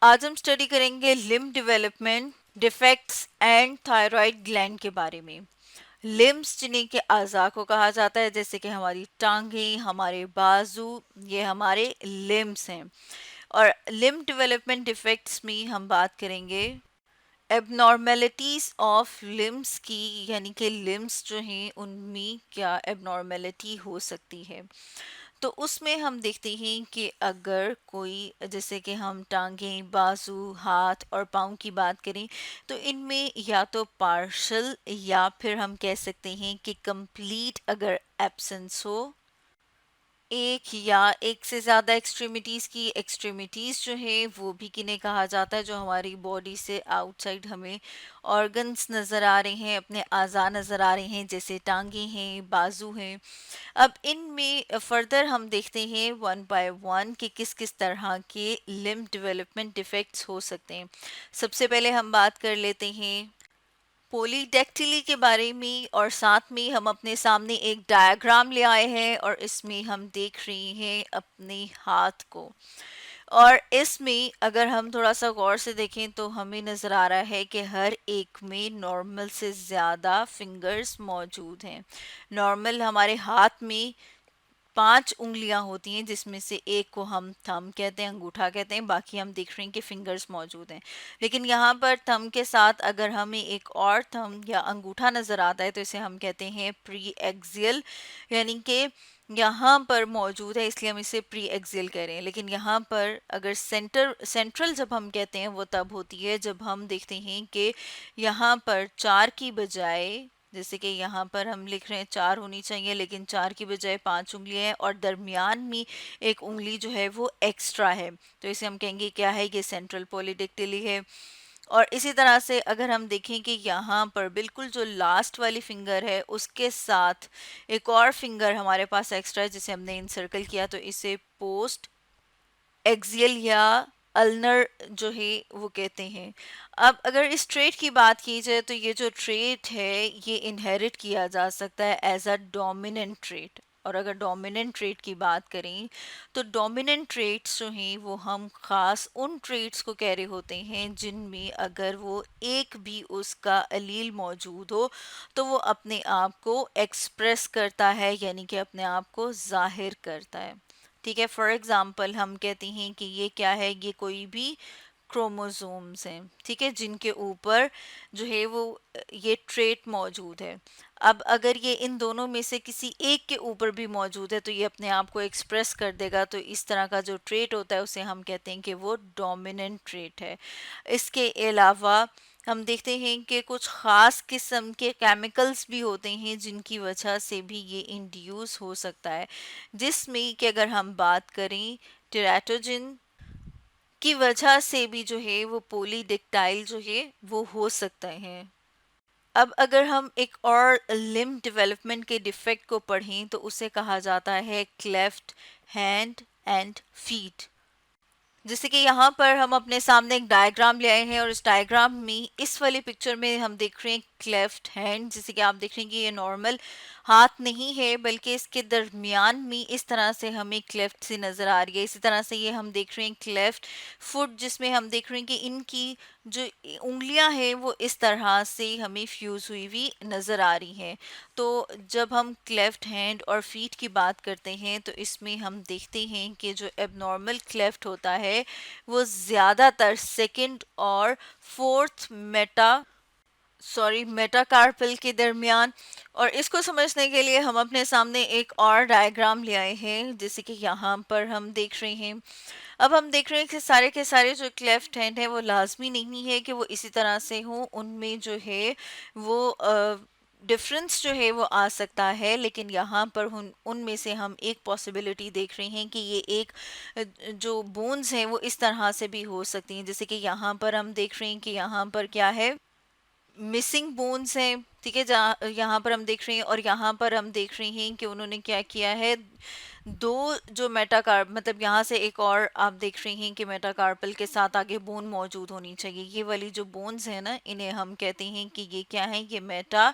आज हम स्टडी करेंगे limb development defects and thyroid gland के बारे में। लिम्ब्स जिन्हें के अज़ा को कहा जाता है, जैसे कि हमारी टांगें, हमारे बाजू, ये हमारे लिम्ब्स हैं। और लिम्ब डेवलपमेंट डिफेक्ट्स में हम बात करेंगे एबनॉर्मेलिटीज ऑफ लिम्ब्स की, यानी कि लिम्ब्स जो हैं उनमें क्या एबनॉर्मेलिटी हो सकती है। तो उसमें हम देखते हैं कि अगर कोई, जैसे कि हम टांगें, बाजू, हाथ और पाँव की बात करें, तो इनमें या तो पार्शल या फिर हम कह सकते हैं कि कंप्लीट अगर एब्सेंस हो, एक या एक से ज़्यादा एक्सट्रीमिटीज़ की, एक्सट्रीमिटीज़ जो है वो भी किन्हें कहा जाता है, जो हमारी बॉडी से आउटसाइड हमें ऑर्गन्स नज़र आ रहे हैं, अपने अज़ा नज़र आ रहे हैं, जैसे टांगे हैं, बाजू हैं। अब इनमें फर्दर हम देखते हैं वन बाय वन कि किस किस तरह के लिम्ब डेवलपमेंट डिफेक्ट्स हो सकते हैं। सबसे पहले हम बात कर लेते हैं पॉलीडेक्टिली के बारे में, और साथ में हम अपने सामने एक डायग्राम ले आए हैं और इसमें हम देख रहे हैं अपने हाथ को। और इसमें अगर हम थोड़ा सा गौर से देखें तो हमें नज़र आ रहा है कि हर एक में नॉर्मल से ज़्यादा फिंगर्स मौजूद हैं। नॉर्मल हमारे हाथ में 5 उंगलियां होती हैं, जिसमें से एक को हम थंब कहते हैं, अंगूठा कहते हैं, बाकी हम देख रहे हैं कि फिंगर्स मौजूद हैं। लेकिन यहाँ पर थंब के साथ अगर हमें एक और थंब या अंगूठा नज़र आता है तो इसे हम कहते हैं प्री एक्सियल, यानी कि यहाँ पर मौजूद है, इसलिए हम इसे प्री एक्सियल कह रहे हैं। लेकिन यहाँ पर अगर सेंट्रल जब हम कहते हैं वो तब होती है जब हम देखते हैं कि यहाँ पर 4 की बजाय, जैसे कि यहाँ पर हम लिख रहे हैं 4 होनी चाहिए, लेकिन 4 की बजाय 5 उंगलियां हैं और दरमियान में एक उंगली जो है वो एक्स्ट्रा है, तो इसे हम कहेंगे क्या है, ये सेंट्रल पॉलीडेक्टिली है। और इसी तरह से अगर हम देखें कि यहाँ पर बिल्कुल जो लास्ट वाली फिंगर है उसके साथ एक और फिंगर हमारे पास एक्स्ट्रा है, जिसे हमने इंसर्कल किया, तो इसे पोस्ट एक्सियल या अल्नर जो है वो कहते हैं। अब अगर इस ट्रेट की बात की जाए तो ये जो ट्रेट है ये इनहेरिट किया जा सकता है एज अ डोमिनेंट ट्रेट। और अगर डोमिनेंट ट्रेट की बात करें तो डोमिनेंट ट्रेट्स जो हैं वो हम खास उन ट्रेट्स को कह रहे होते हैं जिनमें अगर वो एक भी उसका अलील मौजूद हो तो वो अपने आप को एक्सप्रेस करता है, यानी कि अपने आप को जाहिर करता है। ठीक है, फॉर एग्जाम्पल हम कहते हैं कि ये क्या है, ये कोई भी क्रोमोसोम्स हैं, ठीक है, जिनके ऊपर जो है वो ये ट्रेट मौजूद है। अब अगर ये इन दोनों में से किसी एक के ऊपर भी मौजूद है तो ये अपने आप को एक्सप्रेस कर देगा, तो इस तरह का जो ट्रेट होता है उसे हम कहते हैं कि वो डोमिनेंट ट्रेट है। इसके अलावा हम देखते हैं कि कुछ ख़ास किस्म के केमिकल्स भी होते हैं जिनकी वजह से भी ये इंड्यूस हो सकता है, जिसमें कि अगर हम बात करें टेराटोजिन की वजह से भी जो है वो पॉलीडेक्टाइल जो है वो हो सकते हैं। अब अगर हम एक और लिम्ब डेवलपमेंट के डिफेक्ट को पढ़ें तो उसे कहा जाता है क्लेफ्ट हैंड एंड फीट। जैसे कि यहाँ पर हम अपने सामने एक डायग्राम ले आए हैं और इस डायग्राम में इस वाली पिक्चर में हम देख रहे हैं क्लेफ्ट हैंड। जैसे कि आप देख रहे हैं कि ये नॉर्मल हाथ नहीं है बल्कि इसके दरमियान में इस तरह से हमें क्लेफ्ट सी नज़र आ रही है। इसी तरह से ये हम देख रहे हैं क्लेफ्ट फुट, जिसमें हम देख रहे हैं कि इनकी जो उंगलियां हैं वो इस तरह से हमें फ्यूज हुई हुई नज़र आ रही हैं। तो जब हम क्लेफ्ट हैंड और फीट की बात करते हैं तो इसमें हम देखते हैं कि जो एबनॉर्मल क्लेफ्ट होता है वो ज़्यादातर सेकंड और फोर्थ मेटाकार्पल के दरमियान। और इसको समझने के लिए हम अपने सामने एक और डायग्राम ले आए हैं, जैसे कि यहाँ पर हम देख रहे हैं। अब हम देख रहे हैं कि सारे के सारे जो क्लेफ्ट हैंड है वो लाजमी नहीं है कि वो इसी तरह से हो, उनमें जो है वो डिफरेंस जो है वो आ सकता है। लेकिन यहाँ पर उनमें से हम एक पॉसिबिलिटी देख रहे हैं कि ये एक जो बोन्स हैं वो इस तरह से भी हो सकती हैं। जैसे कि यहाँ पर हम देख रहे हैं कि यहाँ पर क्या है, मिसिंग बोन्स हैं, ठीक है, जहाँ यहाँ पर हम देख रहे हैं। और यहाँ पर हम देख रहे हैं कि उन्होंने क्या किया है, दो जो मेटाकार्प, मतलब यहाँ से एक और आप देख रहे हैं कि मेटाकार्पल के साथ आगे बोन मौजूद होनी चाहिए। ये वाली जो बोन्स है ना, इन्हें हम कहते हैं कि ये क्या है, ये मेटा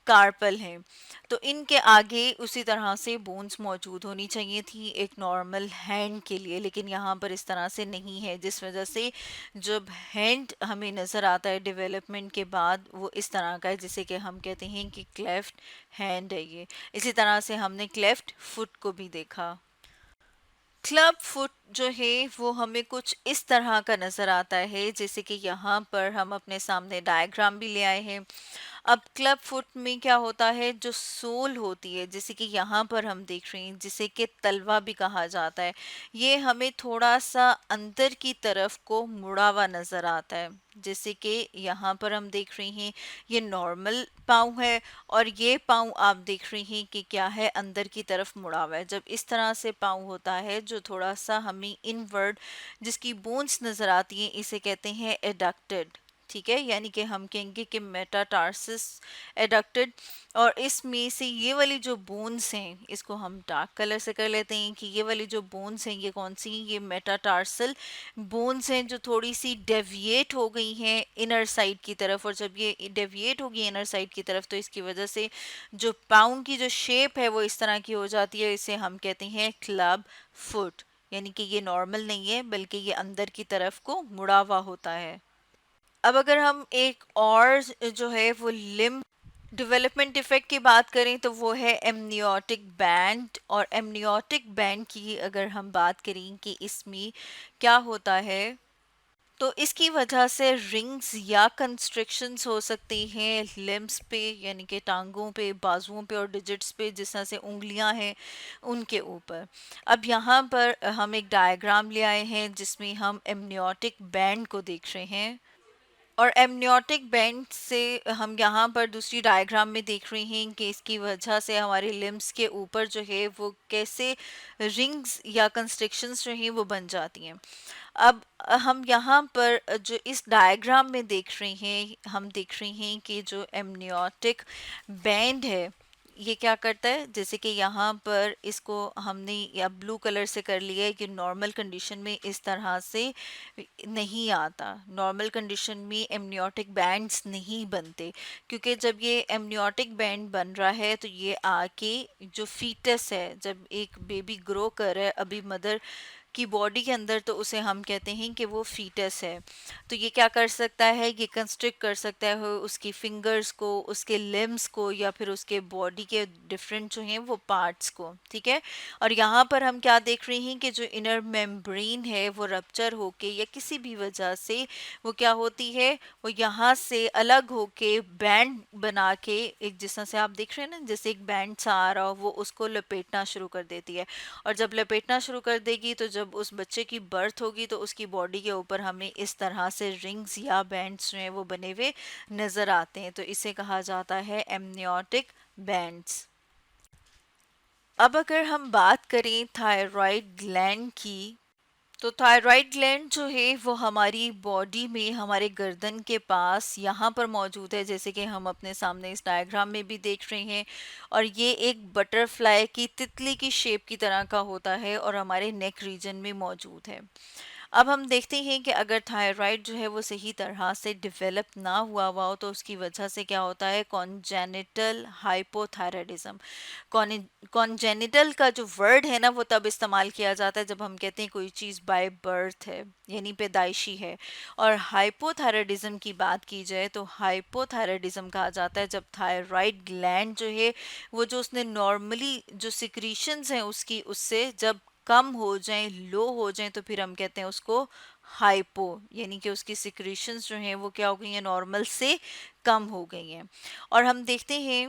कार्पल हैं। तो इनके आगे उसी तरह से बोन्स मौजूद होनी चाहिए थी एक नॉर्मल हैंड के लिए, लेकिन यहाँ पर इस तरह से नहीं है, जिस वजह से जब हैंड हमें नज़र आता है डेवलपमेंट के बाद वो इस तरह का है, जिसे कि हम कहते हैं कि क्लेफ्ट हैंड है ये। इसी तरह से हमने क्लेफ्ट फुट को भी देखा। क्लब फुट जो है वो हमें कुछ इस तरह का नज़र आता है, जैसे कि यहाँ पर हम अपने सामने डायग्राम भी ले आए हैं। अब क्लब फुट में क्या होता है, जो सोल होती है, जैसे कि यहाँ पर हम देख रहे हैं, जिसे कि तलवा भी कहा जाता है, ये हमें थोड़ा सा अंदर की तरफ को मुड़ा हुआ नज़र आता है। जैसे कि यहाँ पर हम देख रहे हैं ये नॉर्मल पाँव है, और ये पाँव आप देख रहे हैं कि क्या है, अंदर की तरफ मुड़ा हुआ है। जब इस तरह से पाँव होता है जो थोड़ा सा हमें इनवर्ड, जिसकी बोन्स नज़र आती हैं, इसे कहते हैं एडक्टेड। ठीक है, यानी कि हम कहेंगे कि मेटाटार्सिस एडक्टेड। और इसमें से ये वाली जो बोन्स हैं, इसको हम डार्क कलर से कर लेते हैं कि ये वाली जो बोन्स हैं ये कौन सी हैं, ये मेटाटार्सल बोन्स हैं जो थोड़ी सी डेविएट हो गई हैं इनर साइड की तरफ। और जब ये डेविएट होगी इनर साइड की तरफ, तो इसकी वजह से जो पाँव की जो शेप है वो इस तरह की हो जाती है। इसे हम कहते हैं क्लब फुट, यानी कि ये नॉर्मल नहीं है बल्कि ये अंदर की तरफ को मुड़ा हुआ होता है। अब अगर हम एक और जो है वो लिम्ब डेवलपमेंट इफेक्ट की बात करें, तो वो है एमनियोटिक बैंड। और एमनियोटिक बैंड की अगर हम बात करें कि इसमें क्या होता है, तो इसकी वजह से रिंग्स या कंस्ट्रिक्शंस हो सकती हैं लिम्स पे, यानी कि टांगों पे, बाजुओं पे और डिजिट्स पे, जिस तरह से उंगलियां हैं उनके ऊपर। अब यहाँ पर हम एक डायग्राम ले आए हैं जिसमें हम एमनियोटिक बैंड को देख रहे हैं। और एमनियोटिक बेंड से हम यहाँ पर दूसरी डायग्राम में देख रहे हैं कि इसकी वजह से हमारे लिम्स के ऊपर जो है वो कैसे रिंग्स या कंस्ट्रिक्शंस जो हैं वो बन जाती हैं। अब हम यहाँ पर जो इस डायग्राम में देख रहे हैं, हम देख रहे हैं कि जो एमनियोटिक बैंड है ये क्या करता है, जैसे कि यहाँ पर इसको हमने या ब्लू कलर से कर लिया है कि नॉर्मल कंडीशन में इस तरह से नहीं आता। नॉर्मल कंडीशन में एमनियोटिक बैंड्स नहीं बनते, क्योंकि जब ये एमनियोटिक बैंड बन रहा है तो ये आके जो फीटस है, जब एक बेबी ग्रो कर रहा है अभी मदर की बॉडी के अंदर, तो उसे हम कहते हैं कि वो फीटस है। तो ये क्या कर सकता है, ये कंस्ट्रिक्ट कर सकता है उसकी फिंगर्स को, उसके लिम्स को, या फिर उसके बॉडी के डिफरेंट जो हैं वो पार्ट्स को। ठीक है, और यहाँ पर हम क्या देख रहे हैं कि जो इनर मेम्ब्रेन है वो रप्चर होके या किसी भी वजह से वो क्या होती है, वो यहाँ से अलग होके बैंड बना के, एक जिस तरह से आप देख रहे हैं ना, जैसे एक बैंड सा आ रहा हो, वो उसको लपेटना शुरू कर देती है। और जब लपेटना शुरू कर देगी, तो जब उस बच्चे की बर्थ होगी तो उसकी बॉडी के ऊपर हमें इस तरह से रिंग्स या बैंड्स जो हैं वो बने हुए नजर आते हैं। तो इसे कहा जाता है एमनियोटिक बैंड्स। अब अगर हम बात करें थायराइड ग्लैंड की, तो थायराइड ग्लैंड जो है वो हमारी बॉडी में हमारे गर्दन के पास यहाँ पर मौजूद है, जैसे कि हम अपने सामने इस डायग्राम में भी देख रहे हैं। और ये एक बटरफ्लाई की तितली की शेप की तरह का होता है और हमारे नेक रीजन में मौजूद है। अब हम देखते हैं कि अगर थायराइड जो है वो सही तरह से डेवलप ना हुआ हुआ हो, तो उसकी वजह से क्या होता है, कॉन्जेनिटल हाइपोथायराइडिज्म। कॉन्जेनिटल का जो वर्ड है ना वो तब इस्तेमाल किया जाता है जब हम कहते हैं कोई चीज़ बाय बर्थ है, यानी पैदाइशी है। और हाइपोथायराइडिज्म की बात की जाए तो हाइपोथायराइडिज्म कहा जाता है जब थायराइड ग्लैंड जो है वो जो उसने नॉर्मली जो सिक्रीशंस हैं उसकी, उससे जब कम हो जाएं, लो हो जाएं, तो फिर हम कहते हैं उसको हाइपो, यानी कि उसकी सिक्रीशंस जो हैं वो क्या हो गई हैं, नॉर्मल से कम हो गई हैं। और हम देखते हैं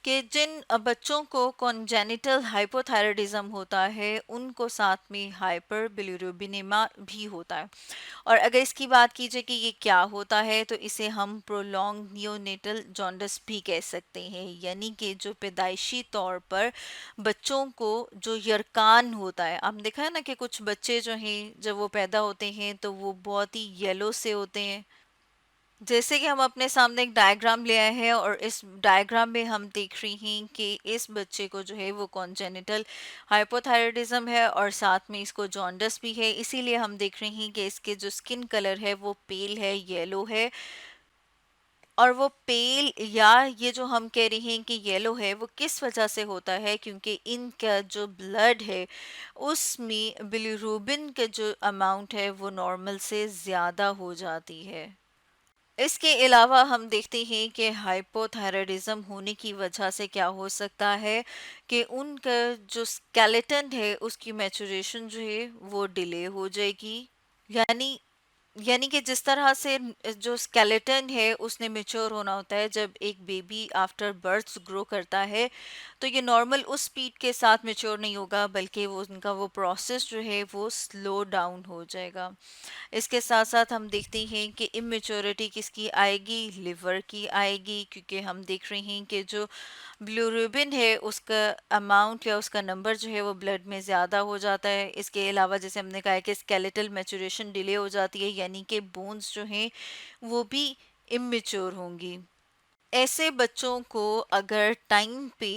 कि जिन बच्चों को कॉन्जेनिटल हाइपोथायराइडिज्म होता है उनको साथ में हाइपर बिलिरुबिनेमा भी होता है। और अगर इसकी बात की जाए कि ये क्या होता है, तो इसे हम प्रोलॉन्ग नियोनेटल जॉन्डिस भी कह सकते हैं, यानी कि जो पैदाइशी तौर पर बच्चों को जो यरकान होता है, आपने देखा है ना कि कुछ बच्चे जो हैं जब वो पैदा होते हैं तो वो बहुत ही येलो से होते हैं। जैसे कि हम अपने सामने एक डायग्राम ले आए हैं और इस डायग्राम में हम देख रही हैं कि इस बच्चे को जो है वो कॉन्जेनिटल हाइपोथायराइडिज्म है और साथ में इसको जॉन्डिस भी है, इसीलिए हम देख रहे हैं कि इसके जो स्किन कलर है वो पेल है, येलो है। और वो पेल या ये जो हम कह रहे हैं कि येलो है वो किस वजह से होता है, क्योंकि इनका जो ब्लड है उसमें बिलीरूबिन के जो अमाउंट है वो नॉर्मल से ज़्यादा हो जाती है। इसके अलावा हम देखते हैं कि हाइपोथायराइडिज्म होने की वजह से क्या हो सकता है कि उनका जो स्केलेटन है उसकी मैचुरेशन जो है वो डिले हो जाएगी। यानी यानी कि जिस तरह से जो स्केलेटन है उसने मेच्योर होना होता है जब एक बेबी आफ्टर बर्थ ग्रो करता है, तो ये नॉर्मल उस स्पीड के साथ मेच्योर नहीं होगा, बल्कि वो उनका वो प्रोसेस जो है वो स्लो डाउन हो जाएगा। इसके साथ साथ हम देखते हैं कि इमेच्योरिटी किसकी आएगी, लिवर की आएगी, क्योंकि हम देख रहे हैं कि जो ब्लूरुबिन है उसका अमाउंट या उसका नंबर जो है वो ब्लड में ज़्यादा हो जाता है। इसके अलावा जैसे हमने कहा है कि स्केलेटल मैचुरेशन डिले हो जाती है, यानी कि बोन्स जो हैं वो भी इमेच्योर होंगी। ऐसे बच्चों को अगर टाइम पे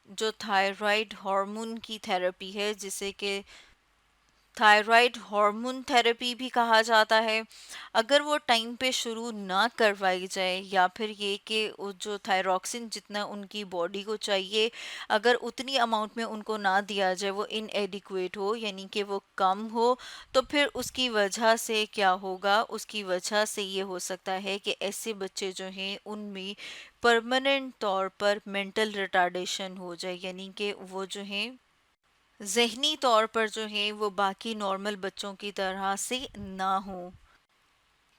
जो थायराइड हार्मोन की थेरेपी है, जिसे कि थायराइड हार्मोन थेरेपी भी कहा जाता है, अगर वो टाइम पे शुरू ना करवाई जाए, या फिर ये कि वो जो थायरॉक्सिन जितना उनकी बॉडी को चाहिए अगर उतनी अमाउंट में उनको ना दिया जाए, वो इनएडिक्वेट हो यानी कि वो कम हो, तो फिर उसकी वजह से क्या होगा, उसकी वजह से ये हो सकता है कि ऐसे बच्चे जो हैं उनमें परमानेंट तौर पर मेंटल रिटार्डेशन हो जाए, यानी कि वो जो हैं ज़हनी तौर पर जो है वो बाकी नॉर्मल बच्चों की तरह से ना हो।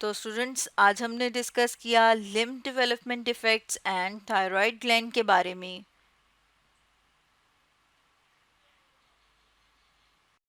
तो स्टूडेंट्स, आज हमने डिस्कस किया limb development defects and thyroid gland के बारे में।